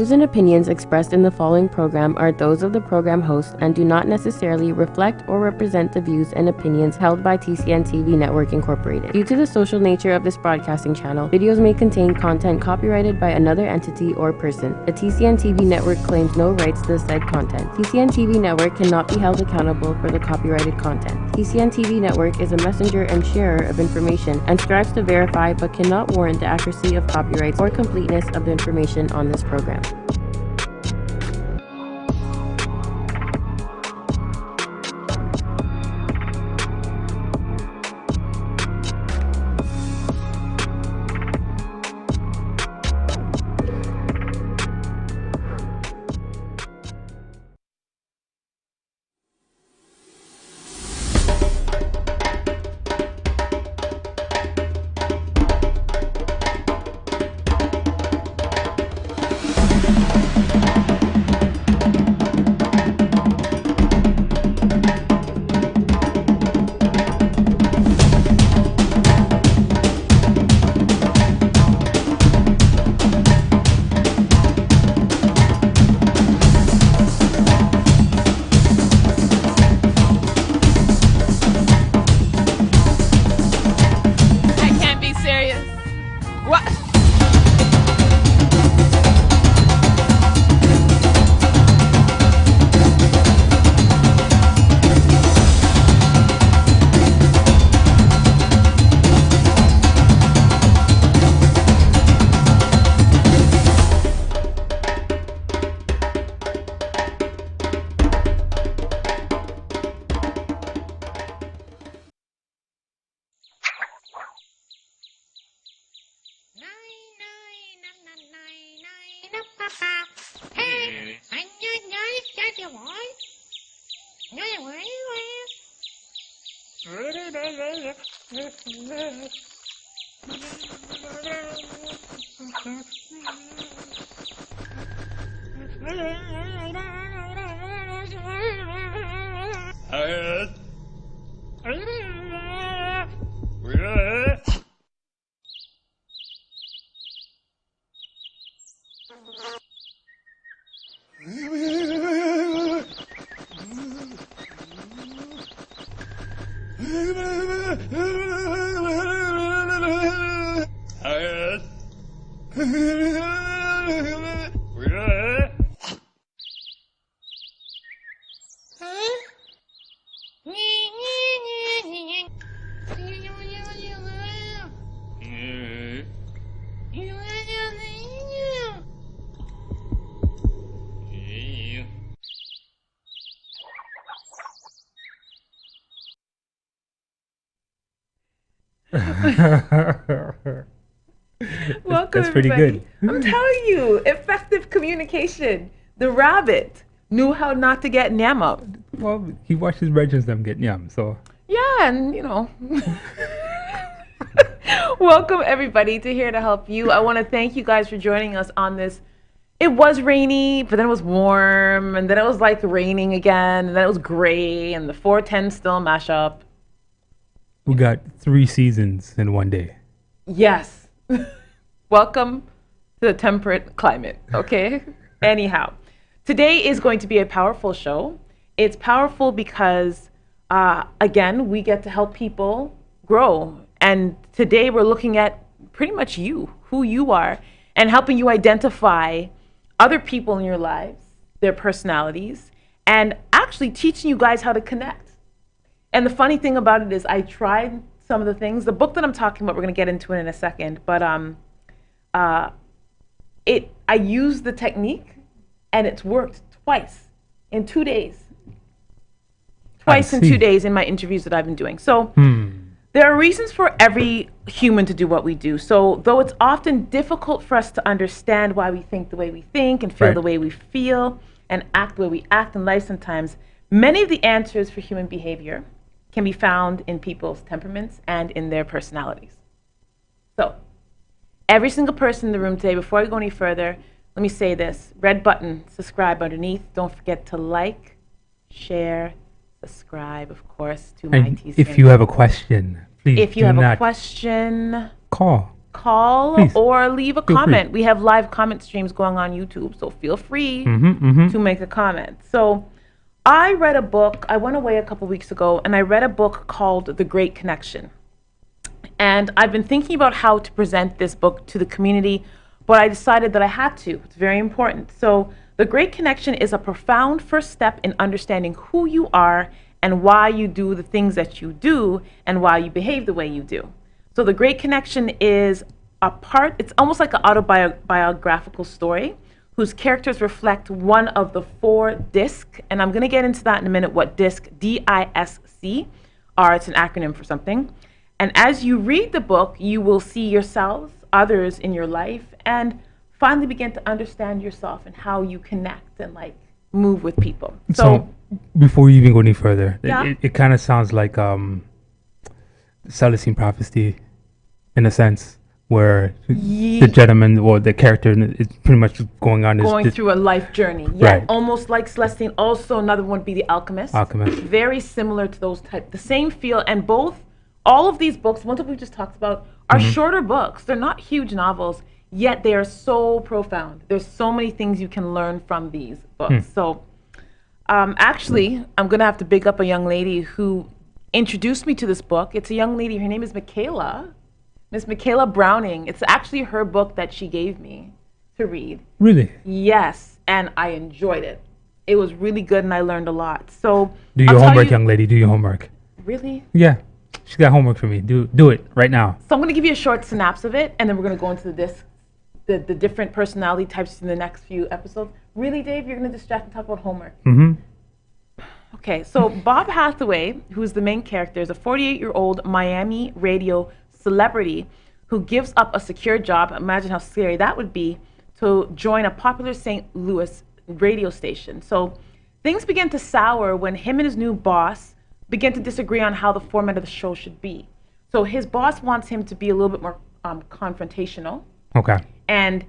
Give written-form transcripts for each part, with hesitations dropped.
views and opinions expressed in the following program are those of the program host and do not necessarily reflect or represent the views and opinions held by TCN TV Network Incorporated. Due to the social nature of this broadcasting channel, videos may contain content copyrighted by another entity or person. The TCN TV Network claims no rights to the said content. TCN TV Network cannot be held accountable for the copyrighted content. TCN TV Network is a messenger and sharer of information and strives to verify but cannot warrant the accuracy of copyrights or completeness of the information on this program. Welcome, that's pretty everybody. good. I'm telling you, effective communication. The rabbit knew how not to get Nyama. Well, he watched his brethren them get yam, so Yeah, and welcome everybody to Here to Help You. I want to thank you guys for joining us on this. It was rainy, but then it was warm, and then it was like raining again, and then it was gray, and the 410 still mash up. we got 3 seasons in one day. Yes. Welcome to the temperate climate, okay? Anyhow, today is going to be a powerful show. It's powerful because, again, we get to help people grow. And today we're looking at pretty much you, who you are, and helping you identify other people in your lives, their personalities, and actually teaching you guys how to connect. And the funny thing about it is I tried some of the things. The book that I'm talking about, we're going to get into it in a second, but I used the technique and it's worked twice in 2 days. Twice in 2 days in my interviews that I've been doing. So there are reasons for every human to do what we do. So though it's often difficult for us to understand why we think the way we think and feel the way we feel and act the way we act in life sometimes, many of the answers for human behavior can be found in people's temperaments and in their personalities. So every single person in the room today, before I go any further, let me say this. Red button, subscribe underneath. Don't forget to like, share, subscribe, of course, to my TCN. If you have a question, please If you have a question, call call Please. or leave a Feel free. comment. We have live comment streams going on YouTube, so feel free to make a comment. So I read a book. I went away a couple weeks ago, and I read a book called The Great Connection. And I've been thinking about how to present this book to the community, but I decided that I had to. It's very important. So The Great Connection is a profound first step in understanding who you are and why you do the things that you do and why you behave the way you do. So The Great Connection is it's almost like an autobiographical story whose characters reflect one of the 4 DISC, and I'm going to get into that in a minute, what DISC, D-I-S-C, are. It's an acronym for something. And as you read the book, you will see yourselves, others in your life, and finally begin to understand yourself and how you connect and like move with people. So before you even go any further, Yeah. it kind of sounds like Celestine prophecy, in a sense, where the gentleman or the character is pretty much going through a life journey. Yeah, Right. almost like Celestine. Also, another one would be The Alchemist. Very similar to those type, the same feel, and all of these books, ones that we just talked about, are shorter books. They're not huge novels, yet they are so profound. There's so many things you can learn from these books. So actually, I'm going to have to big up a young lady who introduced me to this book. It's a young lady. Her name is Michaela. Miss Michaela Browning. It's actually her book that she gave me to read. Really? Yes, and I enjoyed it. It was really good, and I learned a lot. So Do your homework, young lady. Do your homework. Really? Yeah. She got homework for me. Do it right now. So I'm going to give you a short synapse of it, and then we're going to go into the different personality types in the next few episodes. Really, Dave? You're going to distract and talk about homework? Okay, so Bob Hathaway, who's the main character, is a 48-year-old Miami radio celebrity who gives up a secure job, imagine how scary that would be, to join a popular St. Louis radio station. So things begin to sour when him and his new boss begin to disagree on how the format of the show should be. So his boss wants him to be a little bit more confrontational. Okay. And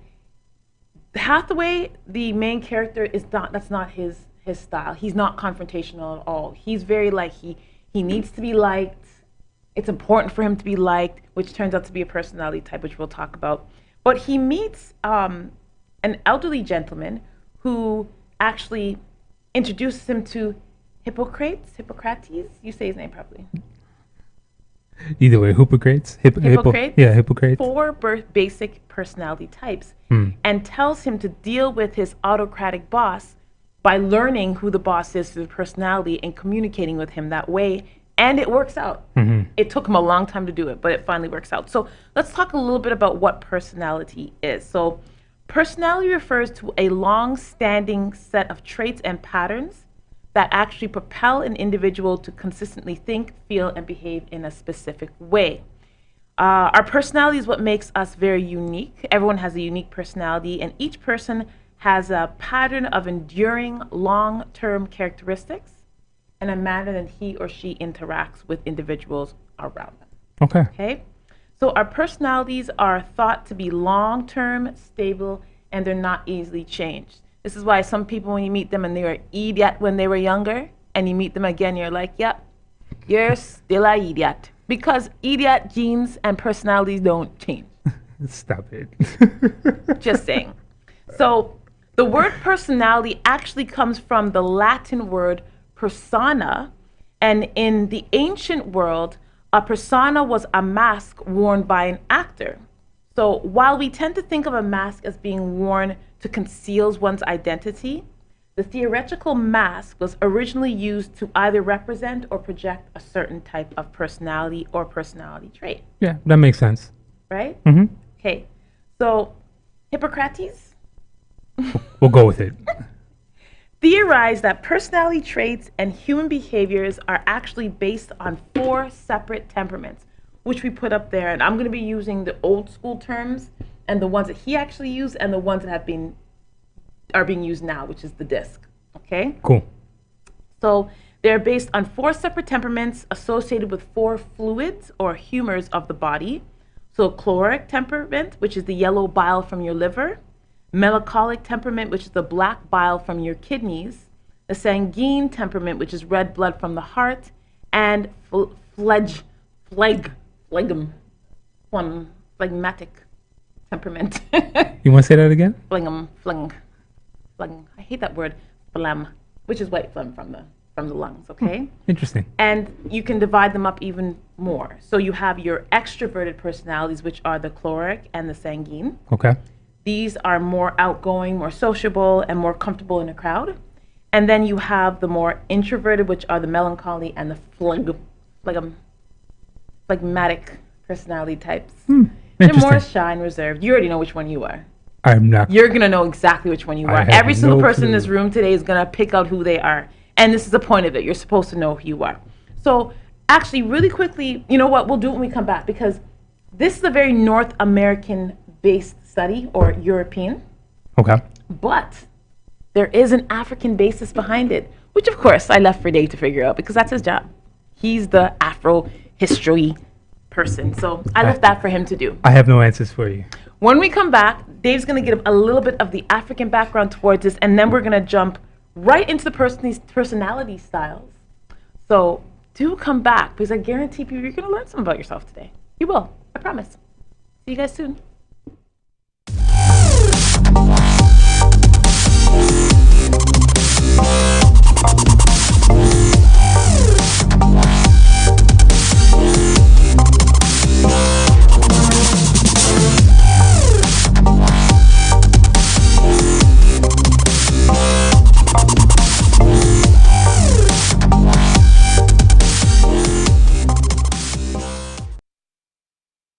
Hathaway, the main character, that's not his style. He's not confrontational at all. He's very like, he needs to be liked. It's important for him to be liked, which turns out to be a personality type, which we'll talk about. But he meets an elderly gentleman who actually introduces him to Hippocrates. You say his name properly. Either way, Hippocrates. Hippocrates. Yeah, Hippocrates. 4 basic personality types, and tells him to deal with his autocratic boss by learning who the boss is through the personality and communicating with him that way. And it works out. It took him a long time to do it, but it finally works out. So let's talk a little bit about what personality is. So personality refers to a long-standing set of traits and patterns that actually propel an individual to consistently think, feel, and behave in a specific way. Our personality is what makes us very unique. Everyone has a unique personality, and each person has a pattern of enduring long-term characteristics and a manner that he or she interacts with individuals around them. Okay? So our personalities are thought to be long-term, stable, and they're not easily changed. This is why some people, when you meet them and they were idiot when they were younger, and you meet them again, you're like, yep, you're still an idiot. Because idiot genes and personalities don't change. Stop it. Just saying. So the word personality actually comes from the Latin word persona, and in the ancient world, a persona was a mask worn by an actor. So while we tend to think of a mask as being worn to conceal one's identity, the theoretical mask was originally used to either represent or project a certain type of personality or personality trait. Yeah, that makes sense. Right? Mm-hmm. Okay, so Hippocrates We'll go with it. theorized that personality traits and human behaviors are actually based on 4 separate temperaments, which we put up there. And I'm going to be using the old school terms and the ones that he actually used and the ones that are being used now, which is the DISC. Okay? Cool. So they're based on 4 separate temperaments associated with 4 fluids or humors of the body. So chloric temperament, which is the yellow bile from your liver. Melancholic temperament, which is the black bile from your kidneys. The sanguine temperament, which is red blood from the heart. And phlegm. phlegmatic temperament. You want to say that again? Phlegm. I hate that word, phlegm, which is white phlegm from the lungs, okay? Interesting. And you can divide them up even more. So you have your extroverted personalities, which are the choleric and the sanguine. Okay. These are more outgoing, more sociable, and more comfortable in a crowd. And then you have the more introverted, which are the melancholy and the phlegmatic personality types. They're more shy and reserved. You already know which one you are. I'm not. You're going to know exactly which one you are. Every single person in this room today is going to pick out who they are. And this is the point of it. You're supposed to know who you are. So actually, really quickly, you know what? We'll do it when we come back, because this is a very North American-based study, or European. Okay. But there is an African basis behind it, which, of course, I left for Dave to figure out, because that's his job. He's the Afro history person. So I left that for him to do. I have no answers for you. When we come back, Dave's going to give a little bit of the African background towards this, and then we're going to jump right into the personality styles. So do come back, because I guarantee you you're going to learn something about yourself today. You will. I promise. See you guys soon.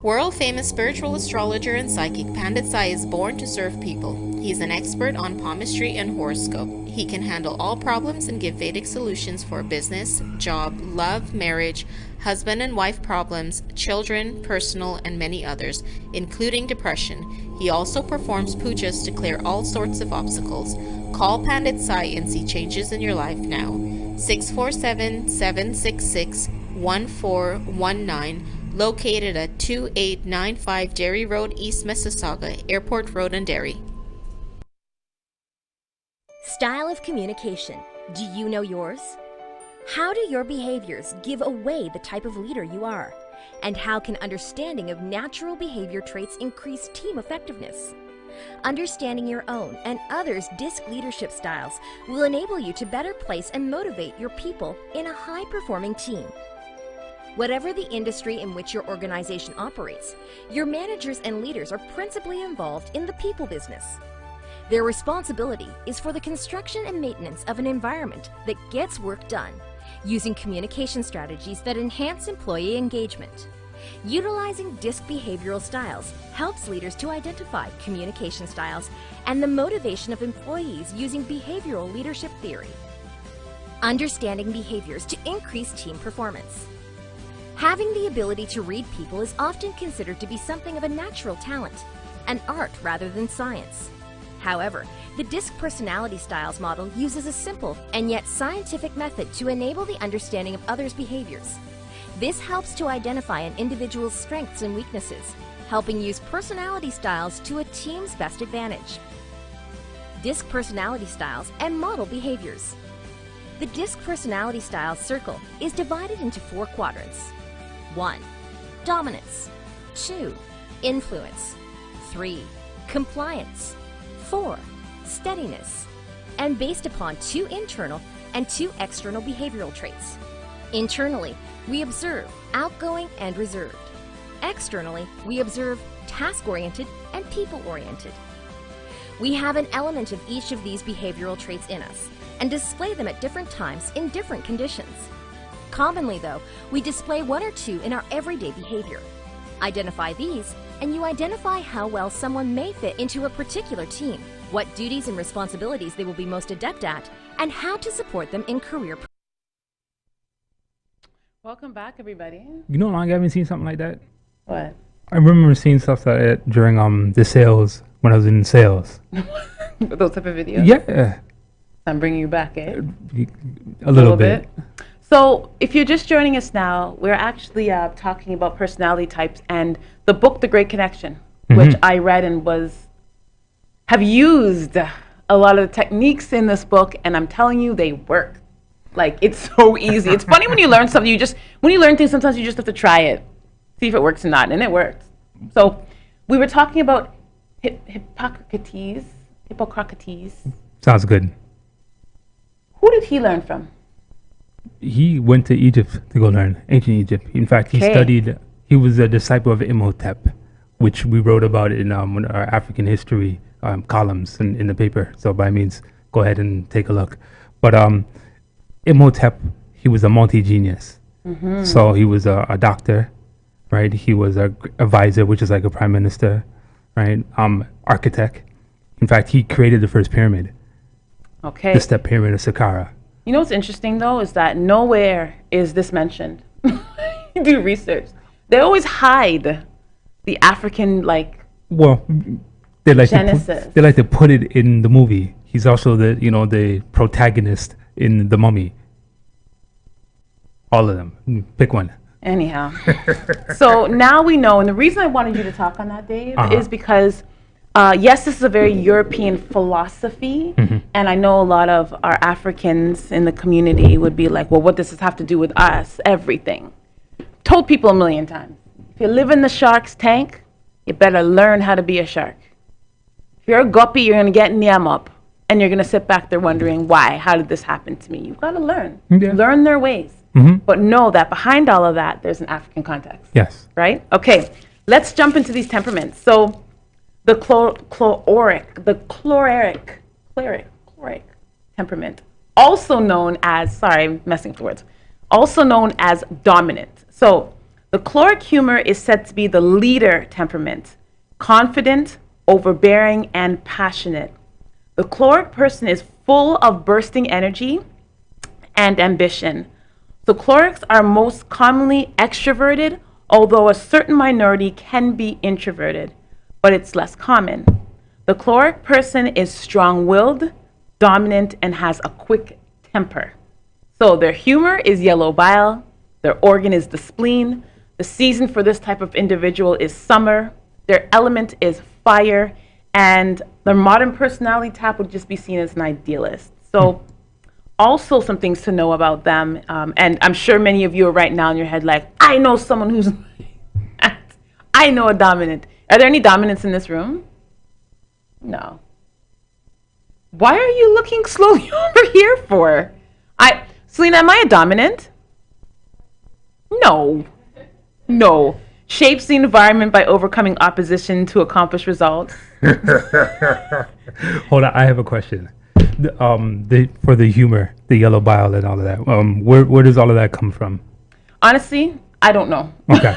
World-famous spiritual astrologer and psychic Pandit Sai is born to serve people. He's an expert on palmistry and horoscope. He can handle all problems and give Vedic solutions for business, job, love, marriage, husband and wife problems, children, personal, and many others, including depression. He also performs pujas to clear all sorts of obstacles. Call Pandit Sai and see changes in your life now. 647-766-1419. Located at 2895 Derry Road, East Mississauga, Airport Road and Derry. Style of communication. Do you know yours? How do your behaviors give away the type of leader you are? And how can understanding of natural behavior traits increase team effectiveness? Understanding your own and others' DISC leadership styles will enable you to better place and motivate your people in a high-performing team. Whatever the industry in which your organization operates, your managers and leaders are principally involved in the people business. Their responsibility is for the construction and maintenance of an environment that gets work done, using communication strategies that enhance employee engagement. Utilizing DISC behavioral styles helps leaders to identify communication styles and the motivation of employees using behavioral leadership theory. Understanding behaviors to increase team performance. Having the ability to read people is often considered to be something of a natural talent, an art rather than science. However, the DISC personality styles model uses a simple and yet scientific method to enable the understanding of others' behaviors. This helps to identify an individual's strengths and weaknesses, helping use personality styles to a team's best advantage. DISC personality styles and model behaviors. The DISC personality styles circle is divided into 4 quadrants. 1. Dominance. 2. Influence. 3. Compliance. 4. Steadiness. And based upon 2 internal and 2 external behavioral traits. Internally, we observe outgoing and reserved. Externally, we observe task-oriented and people-oriented. We have an element of each of these behavioral traits in us and display them at different times in different conditions. Commonly, though, we display 1 or 2 in our everyday behavior. Identify these, and you identify how well someone may fit into a particular team, what duties and responsibilities they will be most adept at, and how to support them in career. Welcome back, everybody. You know, I haven't seen something like that. What? I remember seeing stuff like that during the sales, when I was in sales. Those type of videos? Yeah. I'm bringing you back, eh? A little bit. So if you're just joining us now, we're actually talking about personality types and the book, The Great Connection, which I read and have used a lot of the techniques in this book, and I'm telling you, they work. Like, it's so easy. It's funny when you learn something, when you learn things, sometimes you just have to try it, see if it works or not, and it works. So We were talking about Hippocrates. Hippocrates. Sounds good. Who did he learn from? He went to Egypt to go learn ancient Egypt. In fact, he Okay. studied. He was a disciple of Imhotep, which we wrote about in one of our African history columns in the paper. So by means, go ahead and take a look. But Imhotep, he was a multi-genius. So he was a doctor, right? He was a advisor, which is like a prime minister, right? Architect. In fact, he created the first pyramid, Okay. the step pyramid of Saqqara. You know what's interesting though is that nowhere is this mentioned. You do research. They always hide the African Well, they like Genesis. they like to put it in the movie. He's also the protagonist in The Mummy. All of them. Pick one. Anyhow. So now we know, and the reason I wanted you to talk on that, Dave, is because yes, this is a very European philosophy, and I know a lot of our Africans in the community would be like, well, what does this have to do with us? Everything. Told people a million times, if you live in the shark's tank, you better learn how to be a shark. If you're a guppy, you're going to get nyam up, and you're going to sit back there wondering, why? How did this happen to me? You've got to learn. Yeah. Learn their ways. But know that behind all of that, there's an African context. Yes. Right? Okay, let's jump into these temperaments. So the choleric temperament, also known as, sorry, I'm messing with the words, also known as dominant. So the choleric humor is said to be the leader temperament, confident, overbearing, and passionate. The choleric person is full of bursting energy and ambition. So cholerics are most commonly extroverted, although a certain minority can be introverted, but it's less common. The choleric person is strong-willed, dominant, and has a quick temper. So their humor is yellow bile, their organ is the spleen, the season for this type of individual is summer, their element is fire, and their modern personality type would just be seen as an idealist. So also some things to know about them, and I'm sure many of you are right now in your head like, I know someone who's, I know a dominant. Are there any dominants in this room? No. Why are you looking slowly over here for? Selena, am I a dominant? No. No. Shapes the environment by overcoming opposition to accomplish results. Hold on, I have a question. For the humor, the yellow bile and all of that, where does all of that come from? Honestly, I don't know. Okay.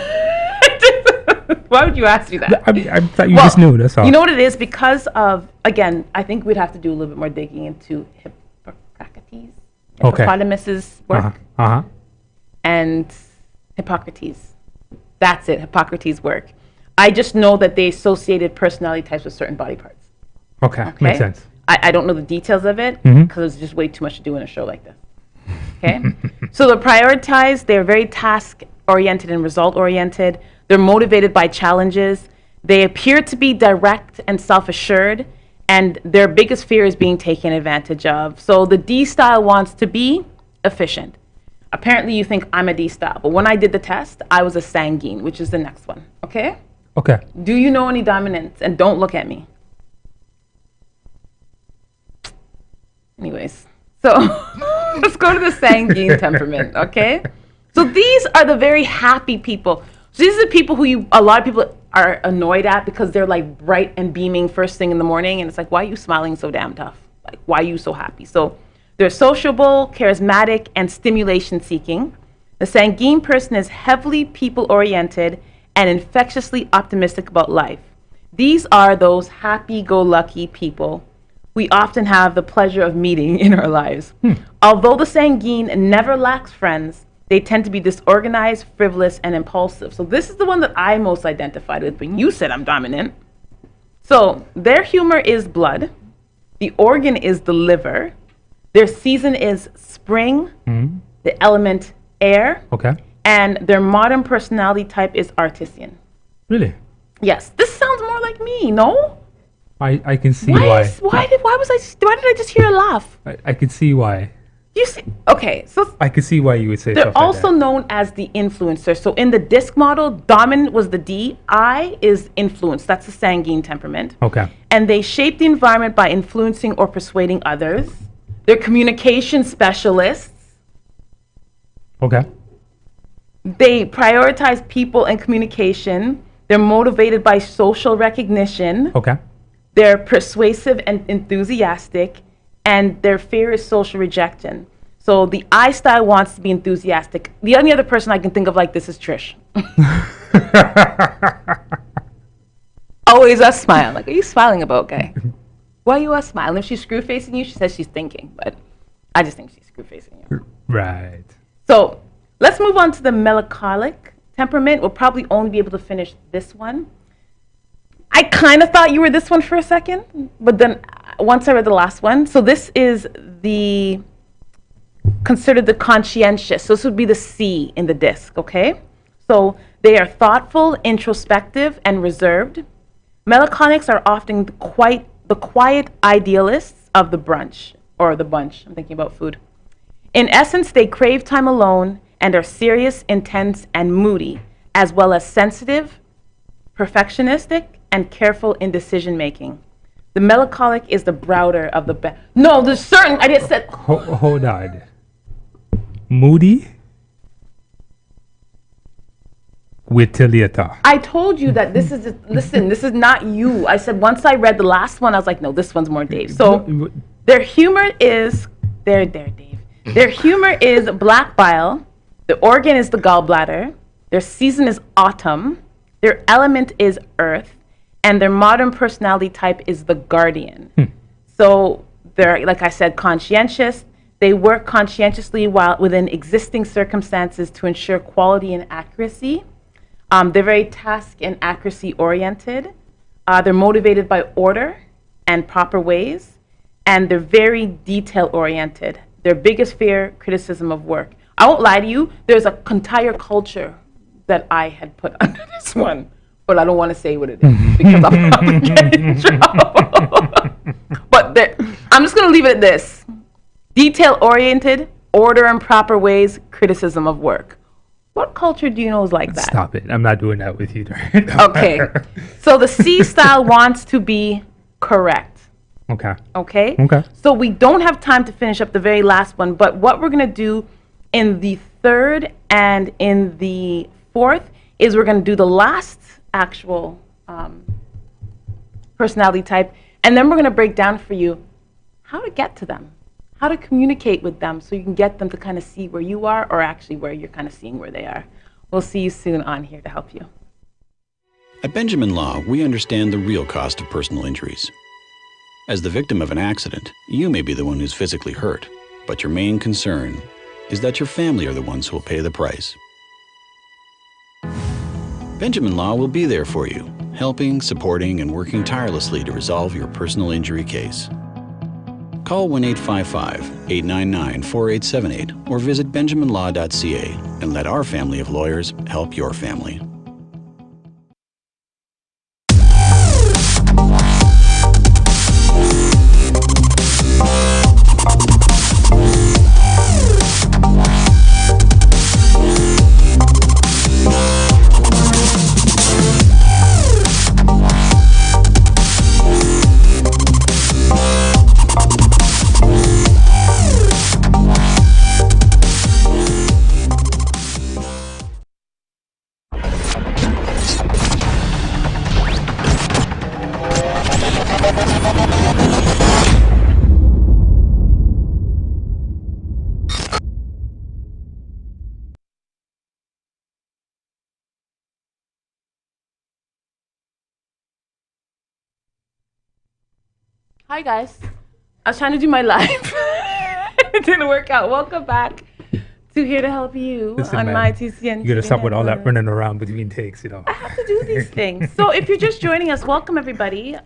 Why would you ask me that? I thought you just knew, that's all. You know what it is? Because of, again, I think we'd have to do a little bit more digging into Hippocrates, Hippopotamus's work, and Hippocrates. That's it, Hippocrates' work. I just know that they associated personality types with certain body parts. Okay, makes sense. I don't know the details of it because there's just way too much to do in a show like this. Okay? So they're prioritized, they're very task-oriented and result-oriented. They're motivated by challenges. They appear to be direct and self-assured, and their biggest fear is being taken advantage of. So the D style wants to be efficient. Apparently you think I'm a D style, but when I did the test, I was a sanguine, which is the next one. Okay? Okay. Do you know any dominants? And don't look at me. Anyways, so let's go to the sanguine temperament, okay? So these are the very happy people. So these are the people who a lot of people are annoyed at because they're like bright and beaming first thing in the morning, and it's like, why are you smiling so damn tough? Like, why are you so happy? So they're sociable, charismatic, and stimulation-seeking. The sanguine person is heavily people-oriented and infectiously optimistic about life. These are those happy-go-lucky people we often have the pleasure of meeting in our lives. Although the sanguine never lacks friends, they tend to be disorganized, frivolous, and impulsive. So this is the one that I most identified with when you said I'm dominant. So their humor is blood. The organ is the liver. Their season is spring. The element air. Okay. And their modern personality type is artisan. Really? Yes. This sounds more like me, no? I can see Why why. did I just hear a laugh? I can see why. You You see, okay, so I could see why you would say they're stuff like also that. known as the influencer. So in the disc model, dominant was the D, I is influence. That's the sanguine temperament. Okay. And they shape the environment by influencing or persuading others. They're communication specialists. Okay. They prioritize people and communication. They're motivated by social recognition. Okay. They're persuasive and enthusiastic, and their fear is social rejection. So the I style wants to be enthusiastic. The only other person I can think of like this is Trish. Always a smile. Like, are you smiling about, guy? Why are you a smiling? If she's screw facing you, she says she's thinking, but I just think she's screw facing you. Right. So let's move on to the melancholic temperament. We'll probably only be able to finish this one. I kind of thought you were this one for a second, but then once I read the last one, so this is considered the conscientious. So this would be the C in the disc, okay? So they are thoughtful, introspective, and reserved. Melancholics are often the quiet idealists of the brunch, or the bunch. I'm thinking about food. In essence, they crave time alone and are serious, intense, and moody, as well as sensitive, perfectionistic, and careful in decision making. The melancholic is the browder of the No, there's certain. I just said. Hold on. Moody with Tiliata. I told you that this is. Listen, this is not you. I said once I read the last one, I was like, no, this one's more Dave. So their humor is. There, Dave. Their humor is black bile. The organ is the gallbladder. Their season is autumn. Their element is earth. And their modern personality type is the guardian. So they're, like I said, conscientious. They work conscientiously while within existing circumstances to ensure quality and accuracy. They're very task and accuracy oriented. They're motivated by order and proper ways. And they're very detail oriented. Their biggest fear, criticism of work. I won't lie to you, there's an entire culture that I had put under this one. But I don't want to say what it is because I'm probably getting in trouble. But I'm just going to leave it at this. Detail-oriented, order and proper ways, criticism of work. What culture do you know is like that? Stop it. I'm not doing that with you. Okay. So the C style wants to be correct. Okay. Okay? Okay. So we don't have time to finish up the very last one, but what we're going to do in the third and in the fourth is we're going to do the last actual personality type, and then we're going to break down for you how to get to them, how to communicate with them so you can get them to kind of see where you are or actually where you're kind of seeing where they are. We'll see you soon on here to help you. At Benjamin Law, we understand the real cost of personal injuries. As the victim of an accident, you may be the one who's physically hurt, but your main concern is that your family are the ones who will pay the price. Benjamin Law will be there for you, helping, supporting, and working tirelessly to resolve your personal injury case. Call 1-855-899-4878 or visit benjaminlaw.ca and let our family of lawyers help your family. Hi guys. I was trying to do my live. It didn't work out. Welcome back to Here to Help You Listen, on man, my TCN. You gotta stop with all that running around between takes, you know. I have to do these things. So if you're just joining us, welcome everybody.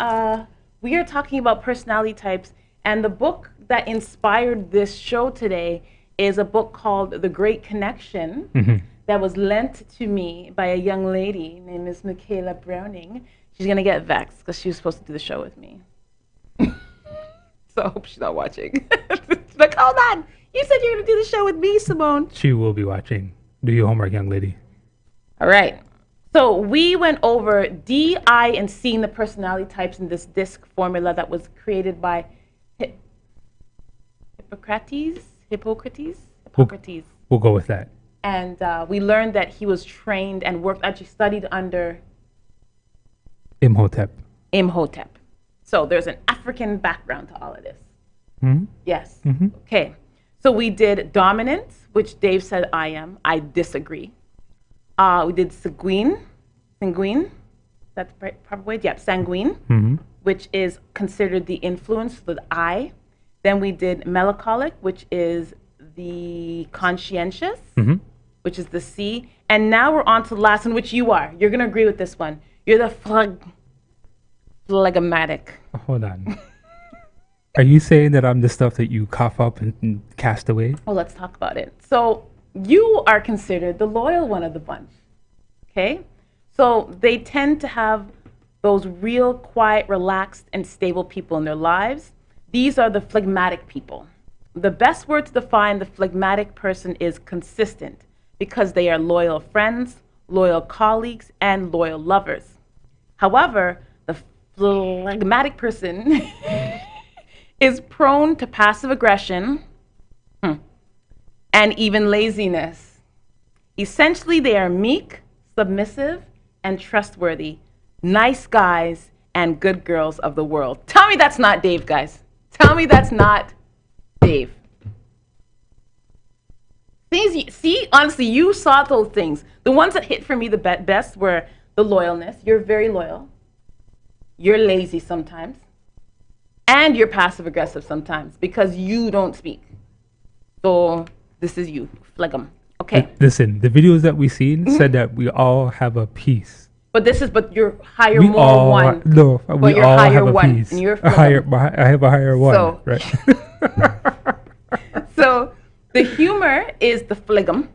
We are talking about personality types, and the book that inspired this show today is a book called The Great Connection that was lent to me by a young lady named Miss Michaela Browning. She's gonna get vexed because she was supposed to do the show with me. So I hope she's not watching. She's like, hold on. You said you're going to do the show with me, Simone. She will be watching. Do your homework, young lady. All right. So we went over D, I, and C in the personality types in this DISC formula that was created by Hippocrates. We'll go with that. And we learned that he was trained and actually studied under Imhotep. So there's an African background to all of this. Hmm? Yes. Mm-hmm. Okay. So we did dominance, which Dave said I am. I disagree. We did sanguine. That's the proper way. Yep, sanguine, Mm-hmm. which is considered the influence, the I. Then we did melancholic, which is the conscientious, Mm-hmm. which is the C. And now we're on to the last one, which you are. You're going to agree with this one. You're the phlegmatic. Hold on. Are you saying that I'm the stuff that you cough up and cast away? Well, let's talk about it. So you are considered the loyal one of the bunch, okay? So they tend to have those real quiet, relaxed, and stable people in their lives. These are the phlegmatic people. The best word to define the phlegmatic person is consistent because they are loyal friends, loyal colleagues, and loyal lovers. However, the phlegmatic person is prone to passive aggression and even laziness. Essentially, they are meek, submissive, and trustworthy, nice guys and good girls of the world. Tell me that's not Dave, guys. Tell me that's not Dave. See, honestly, you saw those things. The ones that hit for me the best were the loyalness. You're very loyal. You're lazy sometimes. And you're passive aggressive sometimes because you don't speak. So this is you, phlegm. Okay. Listen, the videos that we seen said that we all have a piece. But you're higher more one. No, we you're all higher have a one, piece. and you're I have a higher one, So- right? So the humor is the phlegm.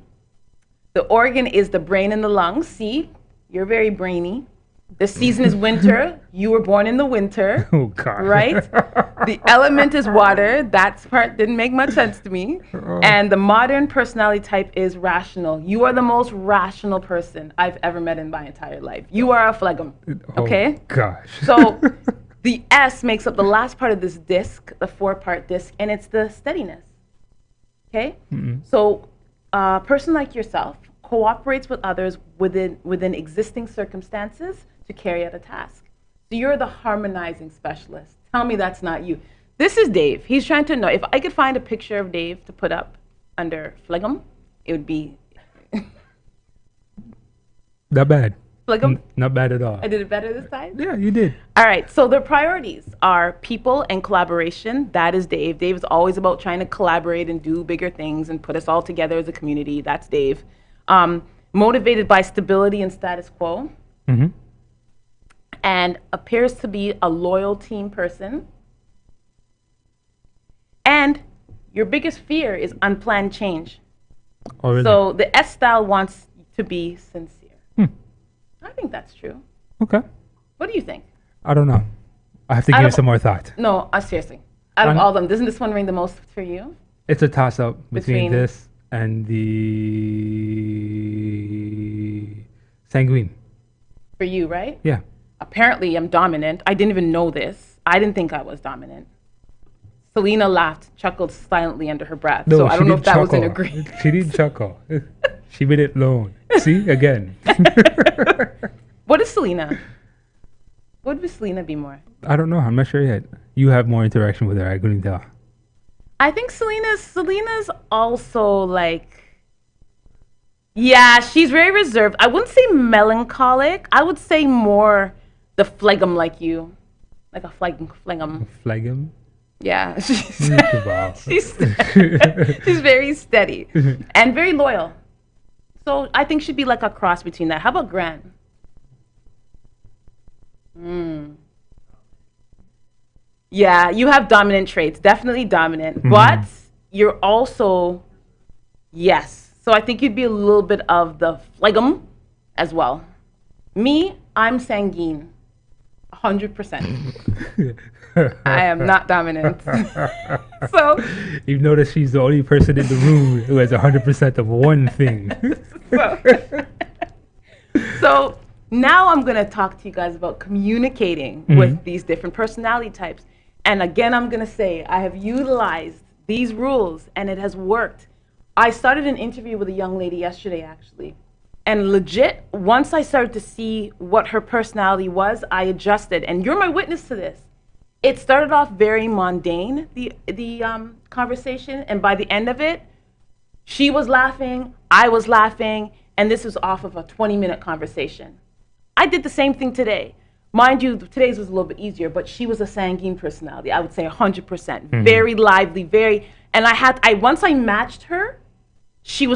The organ is the brain and the lungs. See, you're very brainy. The season is winter. You were born in the winter. Oh, God. Right? The element is water. That part didn't make much sense to me. And the modern personality type is rational. You are the most rational person I've ever met in my entire life. You are a phlegm. Okay? Oh, gosh. So the S makes up the last part of this disc, the 4-part disc, and it's the steadiness. Okay? So a person like yourself cooperates with others within existing circumstances to carry out a task. So you're the harmonizing specialist. Tell me that's not you. This is Dave. He's trying to know. If I could find a picture of Dave to put up under phlegm, it would be Not bad. phlegm. Not bad at all. I did it better this time? Yeah, you did. All right, so their priorities are people and collaboration. That is Dave. Dave is always about trying to collaborate and do bigger things and put us all together as a community. That's Dave. Motivated by stability and status quo. Mm-hmm. And appears to be a loyal team person. And your biggest fear is unplanned change. Oh, really? So the S style wants to be sincere. I think that's true. Okay. What do you think? I don't know. I have to give it some more thought. No, seriously. Out of all of them, doesn't this one ring the most for you? It's a toss-up between Between- this and the sanguine. For you, right? Yeah. Apparently, I'm dominant. I didn't even know this. I didn't think I was dominant. Selena laughed, chuckled silently under her breath. So I don't know if that was in agreement. She didn't chuckle. She made it known. See, again. What is Selena? What would Selena be more? I don't know. I'm not sure yet. You have more interaction with her. I couldn't tell. I think Selena's also like, yeah, she's very reserved. I wouldn't say melancholic. I would say more the phlegm like you. Like a phlegm. Phlegm? Yeah. Wow. She's very steady and very loyal. So I think she'd be like a cross between that. How about Grant? Yeah, you have dominant traits, definitely dominant, but you're also, yes. So I think you'd be a little bit of the phlegm as well. Me, I'm sanguine. 100%. I am not dominant. So You've noticed she's the only person in the room who has 100% of one thing. so now I'm going to talk to you guys about communicating with these different personality types. And again, I'm going to say I have utilized these rules and it has worked. I started an interview with a young lady yesterday, actually. And legit, once I started to see what her personality was, I adjusted. And you're my witness to this. It started off very mundane, the conversation. And by the end of it, she was laughing, I was laughing, and this was off of a 20-minute conversation. I did the same thing today. Mind you, today's was a little bit easier, but she was a sanguine personality. I would say 100%. Very lively, and once I matched her, we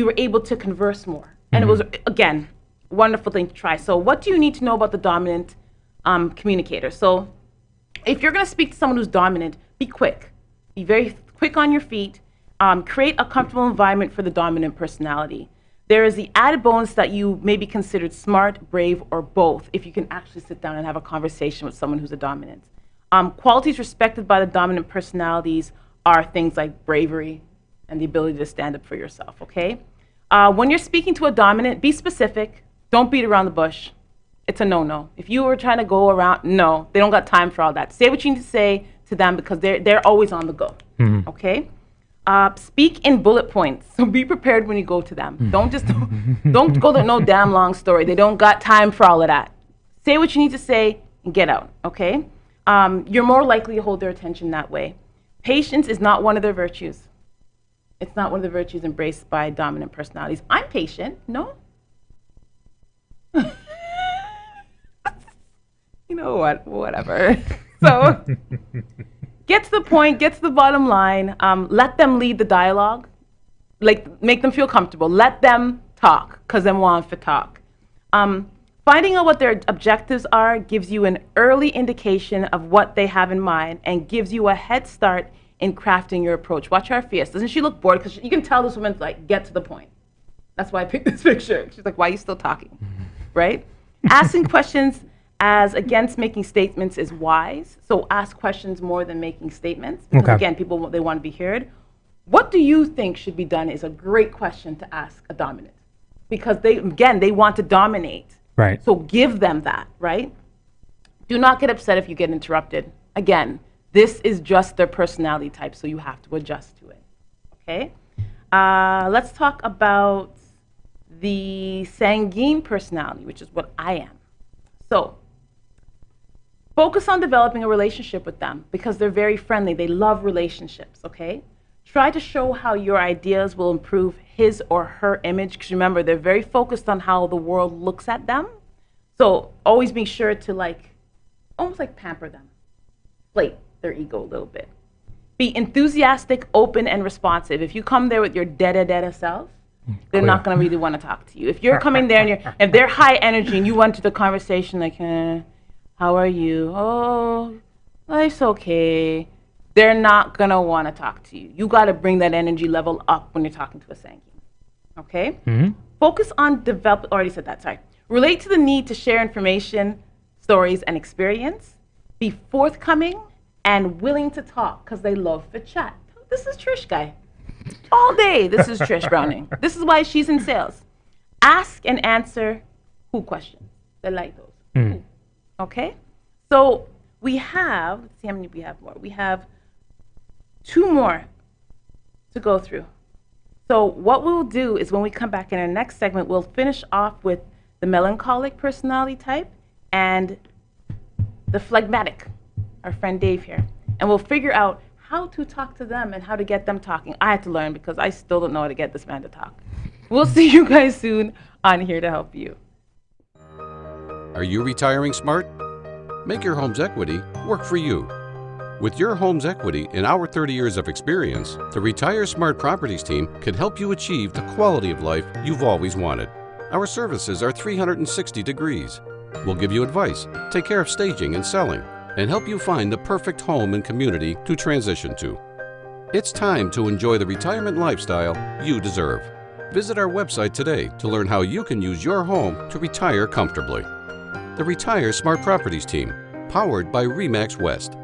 were able to converse more. And it was, again, wonderful thing to try. So what do you need to know about the dominant communicator? So if you're going to speak to someone who's dominant, be quick. Be very quick on your feet. Create a comfortable environment for the dominant personality. There is the added bonus that you may be considered smart, brave, or both if you can actually sit down and have a conversation with someone who's a dominant. Qualities respected by the dominant personalities are things like bravery and the ability to stand up for yourself, okay? When you're speaking to a dominant, be specific. Don't beat around the bush. It's a no-no. If you were trying to go around, no, they don't got time for all that. Say what you need to say to them because they're always on the go, okay? Speak in bullet points. So be prepared when you go to them. Don't go to no damn long story. They don't got time for all of that. Say what you need to say and get out, okay? You're more likely to hold their attention that way. Patience is not one of their virtues. It's not one of the virtues embraced by dominant personalities. I'm patient, no? You know what, whatever. So get to the point, get to the bottom line. Let them lead the dialogue. Like, make them feel comfortable. Let them talk, because they want to talk. Finding out what their objectives are gives you an early indication of what they have in mind and gives you a head start in crafting your approach. Watch her face. Doesn't she look bored? Because you can tell this woman's like, get to the point. That's why I picked this picture. She's like, why are you still talking? Right? Asking questions as against making statements is wise. So ask questions more than making statements. Because again, people, they want to be heard. What do you think should be done is a great question to ask a dominant. Because they want to dominate. Right. So give them that, right? Do not get upset if you get interrupted. Again, this is just their personality type, so you have to adjust to it, okay? Let's talk about the sanguine personality, which is what I am. So focus on developing a relationship with them because they're very friendly. They love relationships, okay? Try to show how your ideas will improve his or her image, because remember, they're very focused on how the world looks at them. So always make sure to almost pamper them. Inflate their ego a little bit. Be enthusiastic, open, and responsive. If you come there with your da-da-da self, they're not going to really want to talk to you. If you're coming there and if they're high energy and you went to the conversation like, how are you? Oh, life's okay. They're not going to want to talk to you. You got to bring that energy level up when you're talking to a sanguine. Okay? Focus on already said that, sorry. Relate to the need to share information, stories, and experience. Be forthcoming and willing to talk because they love to chat. This is Trish guy. All day, this is Trish Browning. This is why she's in sales. Ask and answer who questions. They like those. Who. Okay? So we have, let's see how many we have more. We have 2 more to go through. So what we'll do is when we come back in our next segment, we'll finish off with the melancholic personality type and the phlegmatic, our friend Dave here. And we'll figure out how to talk to them and how to get them talking. I had to learn because I still don't know how to get this man to talk. We'll see you guys soon on Here to Help You. Are you retiring smart? Make your home's equity work for you. With your home's equity and our 30 years of experience, the Retire Smart Properties team can help you achieve the quality of life you've always wanted. Our services are 360 degrees. We'll give you advice, take care of staging and selling, and help you find the perfect home and community to transition to. It's time to enjoy the retirement lifestyle you deserve. Visit our website today to learn how you can use your home to retire comfortably. the Retire Smart Properties team, powered by RE/MAX West.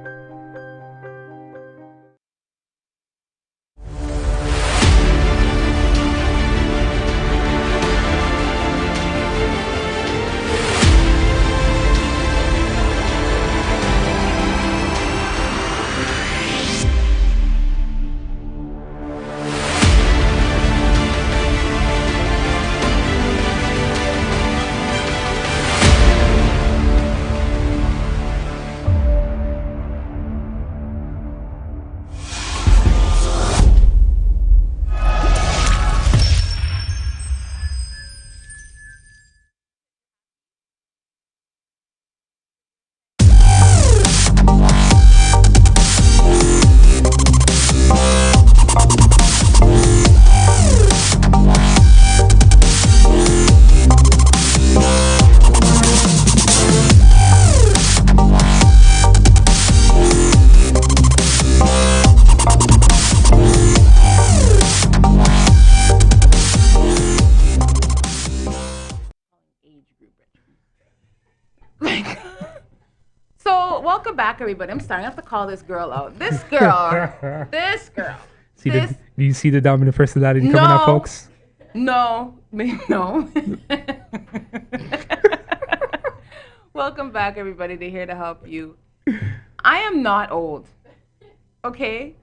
So welcome back, everybody. I'm sorry, I have to call this girl out. This girl. Do you see the dominant personality coming out, folks? No. Welcome back, everybody. They're here to help you. I am not old, okay?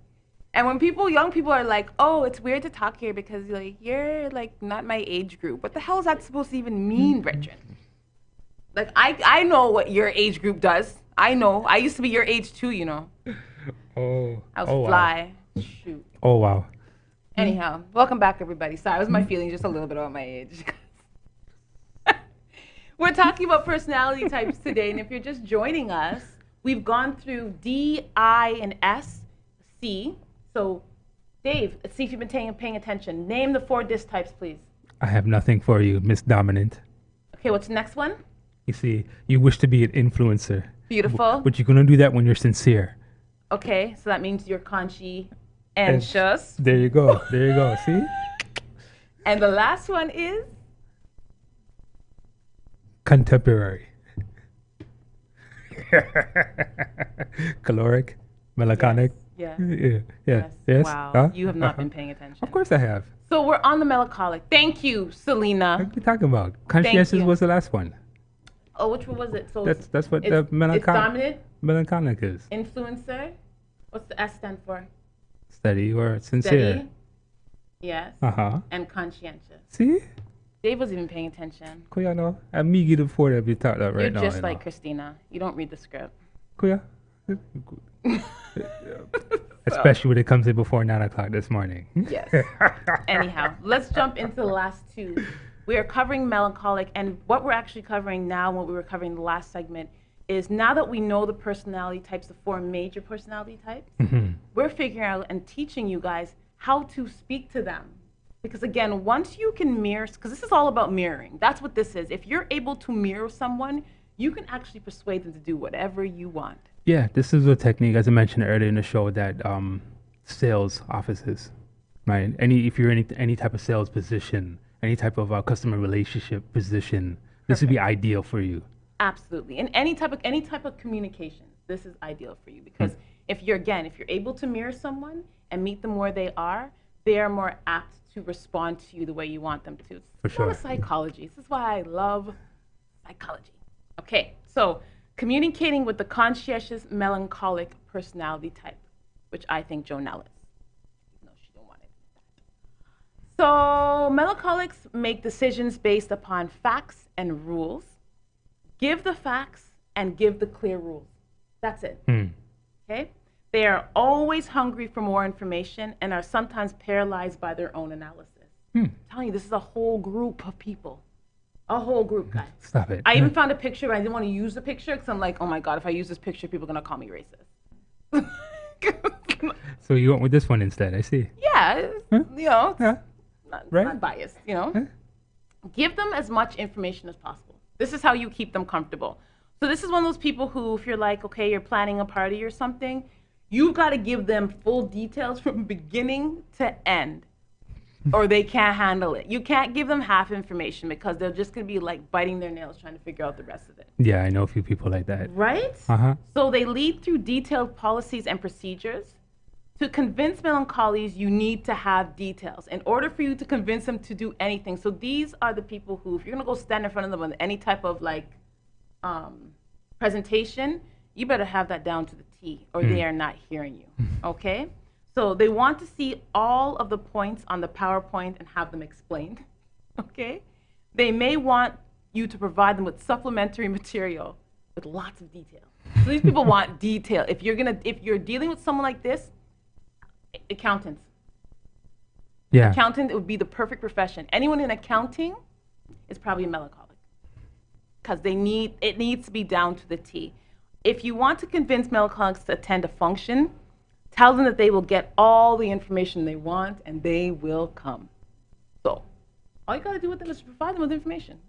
And when young people are like, "Oh, it's weird to talk here because you're like not my age group." What the hell is that supposed to even mean, Bridget? Like I know what your age group does. I know. I used to be your age too, you know. Oh. I was fly. Wow. Shoot. Oh wow. Anyhow, welcome back, everybody. Sorry, it was my feeling just a little bit about my age. We're talking about personality types today, and if you're just joining us, we've gone through D, I, and S, C. So, Dave, let's see if you've been paying attention. Name the 4 disc types, please. I have nothing for you, Miss Dominant. Okay, what's the next one? You see, you wish to be an influencer. Beautiful. But you're going to do that when you're sincere. Okay, so that means you're conscientious. There you go. See? And the last one is? Contemporary. Caloric, melancholic. Yes. Yes. Wow. Huh? You have not been paying attention. Of course I have. So we're on the melancholic. Thank you, Selena. What are you talking about? Conscientious was the last one. Oh, which one was it? So that's what the it's dominant? melancholic is. Influencer? What's the S stand for? Steady or sincere. Steady. Yes. Uh-huh. And conscientious. See? Dave wasn't even paying attention. Kuya no. I'm me the 4 that we talked about right now. You're just like Christina. You don't read the script. Kuya. Especially when it comes in before 9 o'clock this morning. Yes. Anyhow, let's jump into the last 2. We are covering melancholic, and what we're actually covering now, and what we were covering in the last segment, is now that we know the personality types, the 4 major personality types, we're figuring out and teaching you guys how to speak to them. Because again, once you can mirror, because this is all about mirroring. That's what this is. If you're able to mirror someone, you can actually persuade them to do whatever you want. Yeah, this is a technique, as I mentioned earlier in the show, that sales offices, right? If you're in any type of sales position, any type of customer relationship position, this would be ideal for you. Absolutely. And any type of communication, this is ideal for you because if you're able to mirror someone and meet them where they are more apt to respond to you the way you want them to. For sure. It's psychology. This is why I love psychology. Okay, so communicating with the conscientious melancholic personality type, which I think Jonelle is. No, she don't want it. So melancholics make decisions based upon facts and rules. Give the facts and give the clear rules. That's it. Okay? They are always hungry for more information and are sometimes paralyzed by their own analysis. I'm telling you, this is a whole group of people. A whole group, guys. Stop it. I even found a picture, but I didn't want to use the picture because I'm like, oh my God, if I use this picture, people are going to call me racist. So you went with this one instead, I see. Yeah, Right. not biased, Give them as much information as possible. This is how you keep them comfortable. So this is one of those people who, if you're like, okay, you're planning a party or something, you've got to give them full details from beginning to end. or they can't handle it. You can't give them half information because they're just going to be like biting their nails trying to figure out the rest of it. Yeah, I know a few people like that. Right? Uh-huh. So they lead through detailed policies and procedures. To convince melancholies, you need to have details in order for you to convince them to do anything. So these are the people who, if you're going to go stand in front of them with any type of like presentation, you better have that down to the T or they are not hearing you, okay? So they want to see all of the points on the PowerPoint and have them explained, okay? They may want you to provide them with supplementary material with lots of detail. So these people want detail. If you're dealing with someone like this, accountants. Yeah. Accountant, it would be the perfect profession. Anyone in accounting is probably a melancholic because it needs to be down to the T. If you want to convince melancholics to attend a function, tell them that they will get all the information they want and they will come. So all you gotta do with them is provide them with information.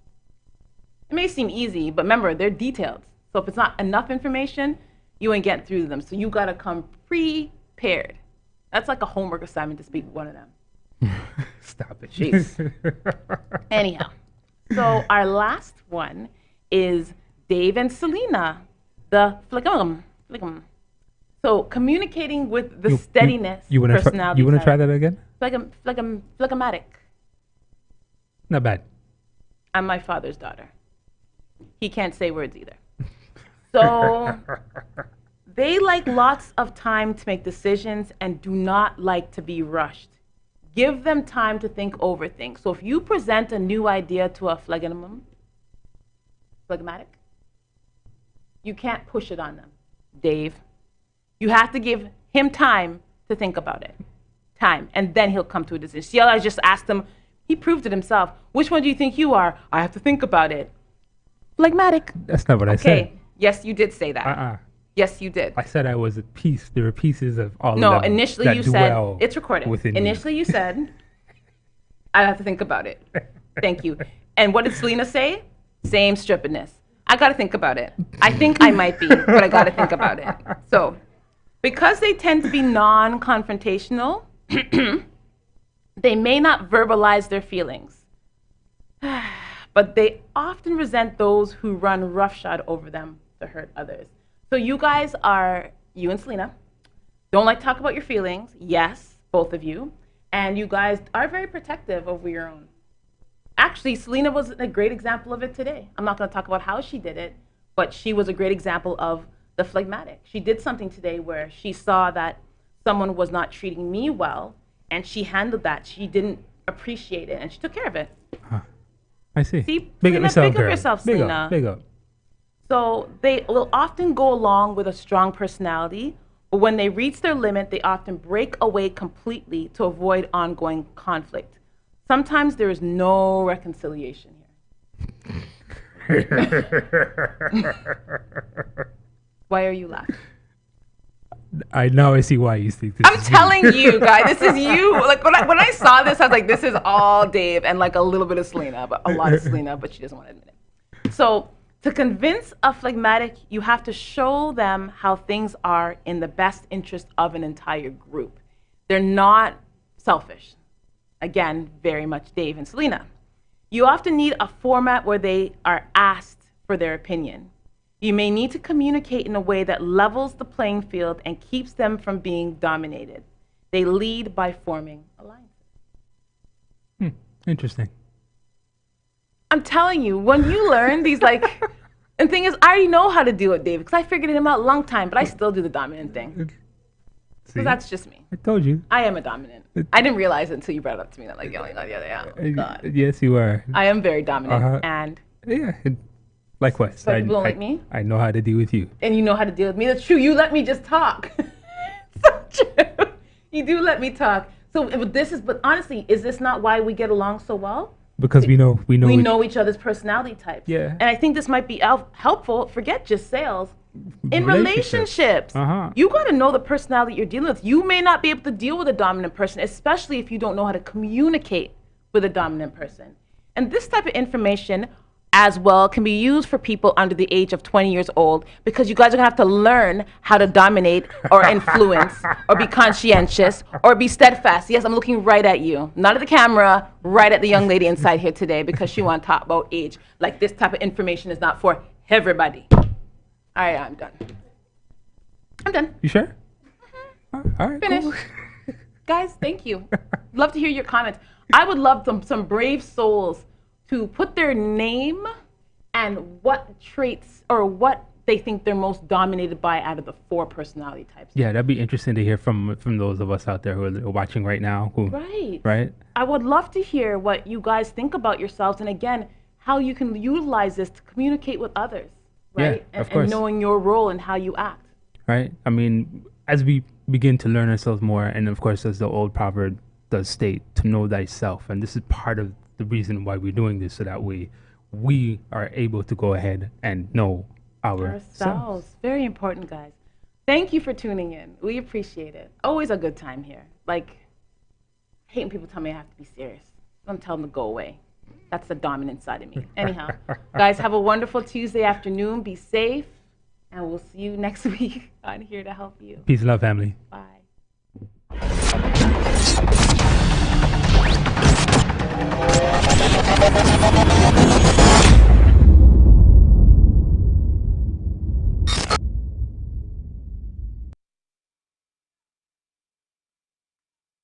It may seem easy, but remember, they're detailed. So if it's not enough information, you ain't getting through to them. So you gotta come prepared. That's like a homework assignment to speak with one of them. Stop it. Jeez. Anyhow, so our last one is Dave and Selena, the phlegm. So communicating with the steadiness personality. You want to try that again? Phlegmatic. Not bad. I'm my father's daughter. He can't say words either. So they like lots of time to make decisions and do not like to be rushed. Give them time to think over things. So if you present a new idea to a phlegmatic, you can't push it on them. Dave, you have to give him time to think about it. Time. And then he'll come to a decision. See how I just asked him? He proved it himself. Which one do you think you are? I have to think about it. Phlegmatic. That's not what I said. Okay. Yes, you did say that. Yes, you did. I said I was a piece. There were pieces of all No, of them. initially you said, it's recorded. Initially you said, I have to think about it. Thank you. And what did Selena say? Same strippedness. I got to think about it. I think I might be, but I got to think about it. So because they tend to be non-confrontational, they may not verbalize their feelings, but they often resent those who run roughshod over them to hurt others. So you guys are, you and Selena, don't like to talk about your feelings. Yes, both of you. And you guys are very protective over your own. Actually, Selena was a great example of it today. I'm not going to talk about how she did it, but she was a great example of the phlegmatic. She did something today where she saw that someone was not treating me well, and she handled that. She didn't appreciate it, and she took care of it. I see. See, Big up yourself, big up yourself, Selena. Big up. So they will often go along with a strong personality, but when they reach their limit, they often break away completely to avoid ongoing conflict. Sometimes there is no reconciliation here. Why are you laughing? I see why you think this. I'm telling you, guys, this is you. Like when I saw this, I was like, this is all Dave and like a little bit of Selena, but a lot of Selena, but she doesn't want to admit it. So to convince a phlegmatic, you have to show them how things are in the best interest of an entire group. They're not selfish. Again, very much Dave and Selena. You often need a format where they are asked for their opinion. You may need to communicate in a way that levels the playing field and keeps them from being dominated. They lead by forming alliances. Interesting. I'm telling you, when you learn these, like, and the thing is, I already know how to deal with Dave because I figured him out a long time, but I still do the dominant thing. Because that's just me. I told you. I am a dominant. I didn't realize it until you brought it up to me. That, like, oh, God. Yes, you are. I am very dominant. And yeah, likewise. Some people don't like me. I know how to deal with you. And you know how to deal with me. That's true. You let me just talk. So true. You do let me talk. So but honestly, is this not why we get along so well? Because we know each other's personality types. Yeah. And I think this might be helpful. Forget just sales. In relationships, you got to know the personality you're dealing with. You may not be able to deal with a dominant person, especially if you don't know how to communicate with a dominant person. And this type of information as well can be used for people under the age of 20 years old, because you guys are going to have to learn how to dominate or influence or be conscientious or be steadfast. Yes, I'm looking right at you. Not at the camera, right at the young lady inside here today, because she want to talk about age. Like, this type of information is not for everybody. All right, I'm done. I'm done. You sure? All right. Finished. Cool. Guys, thank you. Love to hear your comments. I would love some brave souls to put their name and what traits or what they think they're most dominated by out of the 4 personality types. Yeah, that'd be interesting to hear from those of us out there who are watching right now. Right. Right. I would love to hear what you guys think about yourselves, and again, how you can utilize this to communicate with others, right? Yeah, of course. And knowing your role and how you act. Right. I mean, as we begin to learn ourselves more, and of course, as the old proverb does state, to know thyself, and this is part of the reason why we're doing this, so that we are able to go ahead and know ourselves. Very important, guys. Thank you for tuning in. We appreciate it. Always a good time here. Like, I hate when people tell me I have to be serious. Don't tell them to go away. That's the dominant side of me. Anyhow, guys, have a wonderful Tuesday afternoon. Be safe, and we'll see you next week on Here to Help You. Peace and love, family. Bye.